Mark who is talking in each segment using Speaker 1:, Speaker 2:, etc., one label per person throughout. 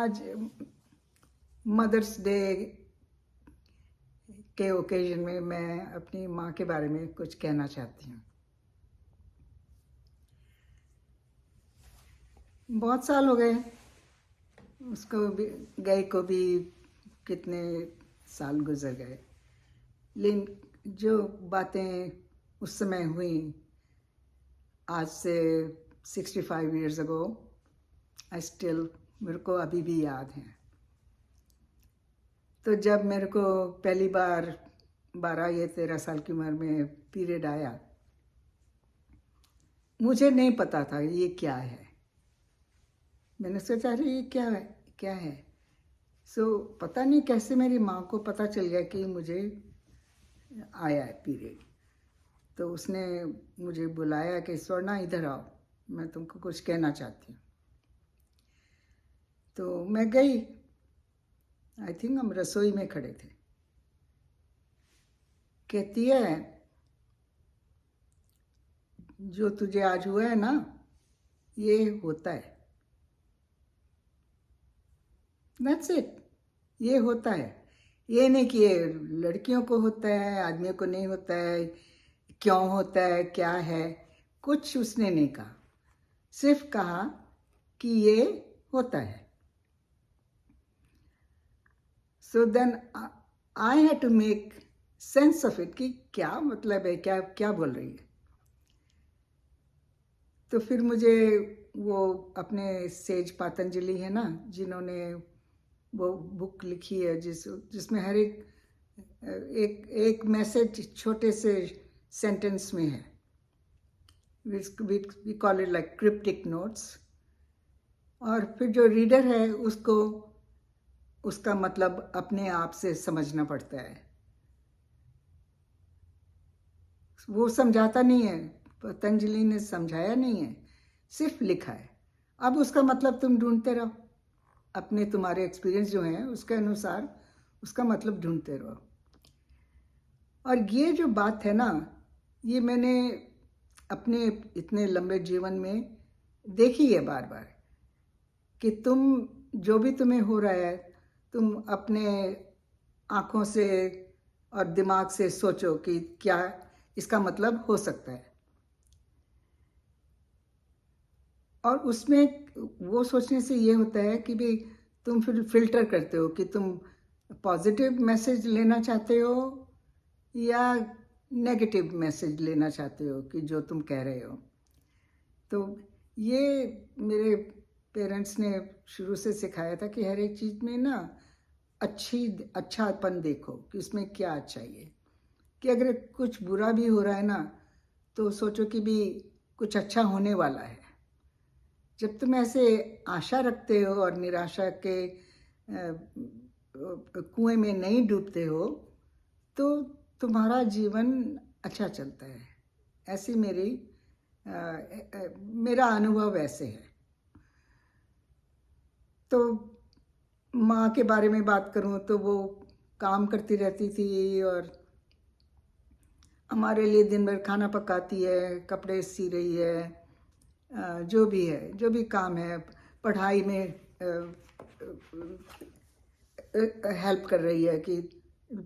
Speaker 1: आज mother's day के occasion में मैं अपनी माँ के बारे में कुछ कहना चाहती हूँ। बहुत साल हो गए उसको भी गए को भी, कितने साल गुजर गए, लेकिन जो बातें उस समय हुई, आज से 65 years ago, मेरे को अभी भी याद है। तो जब मेरे को पहली बार 12 या 13 साल की उम्र में पीरियड आया, मुझे नहीं पता था ये क्या है। मैंने सोचा अरे ये क्या है। पता नहीं कैसे मेरी माँ को पता चल गया कि मुझे आया है पीरियड। तो उसने मुझे बुलाया कि स्वर्णा इधर आओ, मैं तुमको कुछ कहना चाहती हूँ। तो मैं गई। आई थिंक हम रसोई में खड़े थे। कहती है जो तुझे आज हुआ है ना, ये होता है। दैट्स इट, ये होता है। ये नहीं कि ये लड़कियों को होता है, आदमियों को नहीं होता है, क्यों होता है, क्या है, कुछ उसने नहीं कहा। सिर्फ कहा कि ये होता है। So then I had to make sense of it कि क्या मतलब है, क्या क्या बोल रही है। तो फिर मुझे वो अपने सेज पतंजलि है ना, जिन्होंने वो बुक लिखी है जिसमें हर एक मैसेज छोटे से सेंटेंस में है। We call it like cryptic notes. और फिर जो रीडर है उसको उसका मतलब अपने आप से समझना पड़ता है। वो समझाता नहीं है, पतंजलि ने समझाया नहीं है, सिर्फ लिखा है। अब उसका मतलब तुम ढूंढते रहो, अपने तुम्हारे एक्सपीरियंस जो हैं उसके अनुसार उसका मतलब ढूंढते रहो। और ये जो बात है ना, ये मैंने अपने इतने लंबे जीवन में देखी है बार बार, कि तुम जो भी तुम्हें हो रहा है, तुम अपने आँखों से और दिमाग से सोचो कि क्या इसका मतलब हो सकता है। और उसमें वो सोचने से ये होता है कि भाई तुम फिर फिल्टर करते हो कि तुम पॉजिटिव मैसेज लेना चाहते हो या नेगेटिव मैसेज लेना चाहते हो कि जो तुम कह रहे हो। तो ये मेरे पेरेंट्स ने शुरू से सिखाया था कि हर एक चीज़ में ना अच्छापन देखो कि उसमें क्या अच्छा है। कि अगर कुछ बुरा भी हो रहा है ना, तो सोचो कि भी कुछ अच्छा होने वाला है। जब तुम ऐसे आशा रखते हो और निराशा के कुएं में नहीं डूबते हो, तो तुम्हारा जीवन अच्छा चलता है। ऐसी मेरा अनुभव ऐसे है। तो माँ के बारे में बात करूँ तो वो काम करती रहती थी और हमारे लिए दिन भर खाना पकाती है, कपड़े सी रही है, जो भी है, जो भी काम है, पढ़ाई में हेल्प कर रही है कि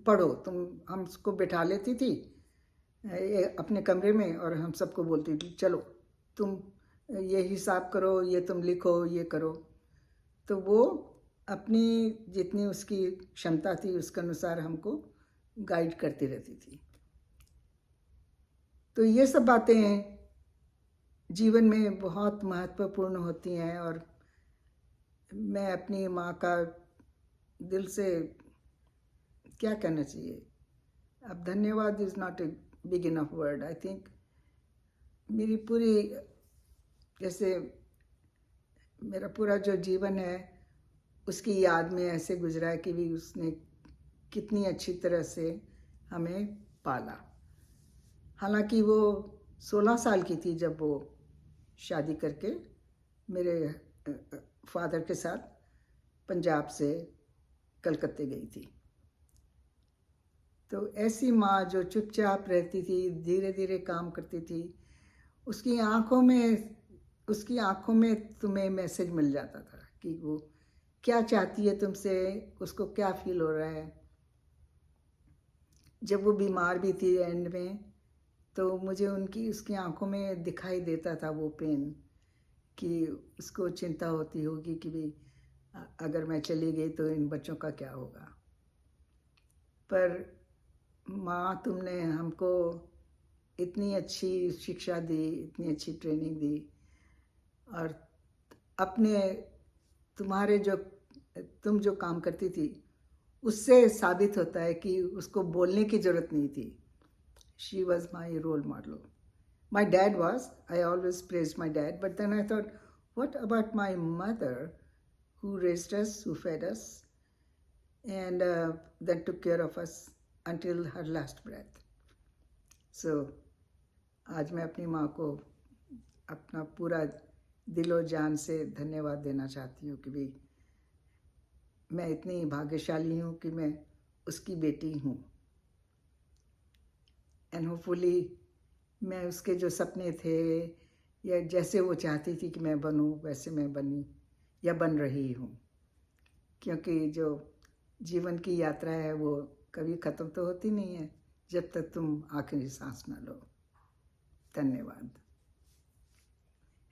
Speaker 1: पढ़ो तुम। हमको बिठा लेती थी अपने कमरे में और हम सबको बोलती थी चलो तुम ये हिसाब करो, ये तुम लिखो, ये करो। तो वो अपनी जितनी उसकी क्षमता थी उसके अनुसार हमको गाइड करती रहती थी। तो ये सब बातें जीवन में बहुत महत्वपूर्ण होती हैं और मैं अपनी माँ का दिल से क्या कहना चाहिए, अब धन्यवाद is not a big enough word. I think मेरी पूरी, जैसे मेरा पूरा जो जीवन है उसकी याद में ऐसे गुजरा है कि भी उसने कितनी अच्छी तरह से हमें पाला। हालांकि वो 16 साल की थी जब वो शादी करके मेरे फादर के साथ पंजाब से कलकत्ते गई थी। तो ऐसी माँ जो चुपचाप रहती थी, धीरे धीरे काम करती थी, उसकी आँखों में तुम्हें मैसेज मिल जाता था कि वो क्या चाहती है तुमसे, उसको क्या फील हो रहा है। जब वो बीमार भी थी एंड में, तो मुझे उसकी आंखों में दिखाई देता था वो पेन, कि उसको चिंता होती होगी कि भी अगर मैं चली गई तो इन बच्चों का क्या होगा। पर माँ, तुमने हमको इतनी अच्छी शिक्षा दी, इतनी अच्छी ट्रेनिंग दी, और अपने तुम जो काम करती थी उससे साबित होता है कि उसको बोलने की जरूरत नहीं थी। She was my role model. My dad was. I always praised my dad. But then I thought, what about my mother, who raised us, who fed us, and then took care of us until her last breath. So, आज मैं अपनी माँ को अपना पूरा दिलो जान से धन्यवाद देना चाहती हूँ कि भी मैं इतनी भाग्यशाली हूँ कि मैं उसकी बेटी हूँ। एंड होपफुली मैं उसके जो सपने थे, या जैसे वो चाहती थी कि मैं बनूं, वैसे मैं बनी या बन रही हूँ। क्योंकि जो जीवन की यात्रा है वो कभी ख़त्म तो होती नहीं है जब तक तुम आखिरी सांस न लो। धन्यवाद।